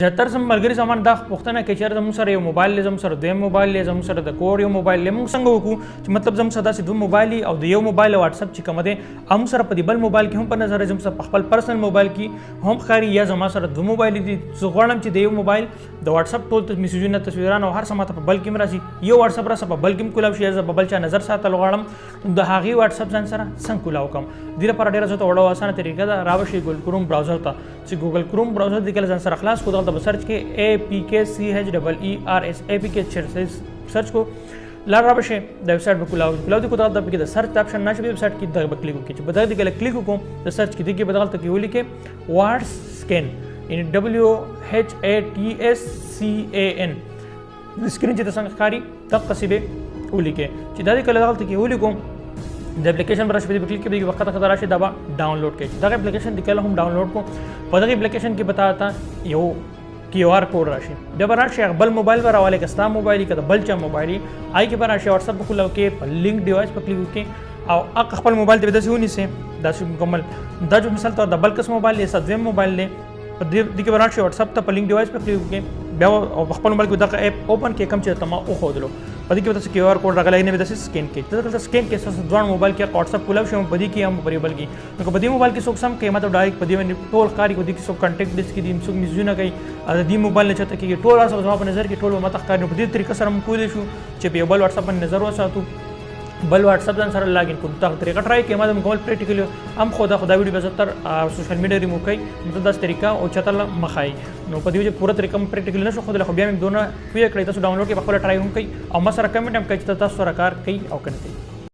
زیاتره زموږ ملګري زمان دا پوښتنه کوي چې یاره زموږ سره یو موبایل دی، زموږ سره دویم موبایل دی، زموږ سره د کور یو موبایل دی، موږ څنګه وکړو چې مطلب زموږ سره داسې دوه موبایل او د یو موبایل واتساپ چې کوم دی هم سره په دې بل موبایل کې هم په نظر زموږ سره په خپل پرسنل موبایل کې هم ښکاري، یا زما سره دوه موبایل دي. زه غواړم چې د یو موبایل د واتساپ ټول میسیجونه تصویران او هر څه ماته په بل کې راځي، یو واتساپ راسه په بل کې کولاو شي، زه په بل چا نظر ساتل غواړم د هغې واتساپ ځان سره څنګه کولاو کوم. دې لپاره ډېره زه ته وړه اسانه طریقه ده، راوشئ ګوګل کروم براوزر ته. چې ګوګل کروم براوزر دې کله ځان سره خلاص کړو دلته به سرچ کې APKCHEERS سرچ کو لار را بشه د ویب سایټ به کولاو دې کو دغه پکې د سرچ آپشن نشي، ویب سایټ کې دغه کلیک وکړئ. چې په دغه کې کلیک وکړو د سرچ کې دغه بدل ته کې ولیکې واتس سکین یعنی WHATSCAN سکرین چې تاسو ښکاری دغه څه به ولیکې. چې دا دې کله دغه ته کې ولیکو د اپلیکیشن پر راشي په کلیک کې وخت خطر راشي دا ډاونلوډ کړئ. دغه اپلیکیشن دې کله هم ډاونلوډ کو په دغه اپلیکیشن کې بتاتا یو QR کوډ راشي د براشي بل موبایل ور حواله کستا موبایل کې د بل چا موبایل آی کې براشي واتس اپ کولاو کې په لینک ډیوایس په کلیک وکړي او خپل موبایل ته داسې ونی سي داسې مکمل دا جو مثال ته د بل کس موبایل یې سدویم موبایل نه په دې کې براشي واتس اپ ته په لینک ډیوایس په کلیک وکړي بیا او خپل موبایل کې دغه اپ اوپن کې کم چې تما او خودلو په دې کې تاسو QR کوډ راغلی نه داسې سکین کې تاسو سکین کې تاسو ځوان موبایل کې واتس اپ کولاو شو په دې کې هم په بل کې نو په دې موبایل کې څوک سم کې ماته ډایرکټ په دې ټول کاری کو دې کې څوک کانټیکټ لیست کې دې څوک میزونه کوي د دې موبایل نه چته کې ټول تاسو زما په نظر کې ټول ماته ښکاري په دې طریقه سره موږ کولی شو چې په بل واتس اپ باندې نظر وساتو بل واتس اپ ځان سره لاګین کوم دا طریقه ټرای کې ما د مکمل پریکټیکلی هم خدا ویډیو به زتر سوشل میډیا ریموو کوي نو دا طریقه او چتل مخای نو په دې چې پوره طریقه پریکټیکلی نشو خو بیا موږ دونه کوی کړی تاسو ډاونلوډ کې په خپل ټرای هم کوي او ما سره کمنټ هم کوي چې تاسو سره کار کوي او کنه کوي.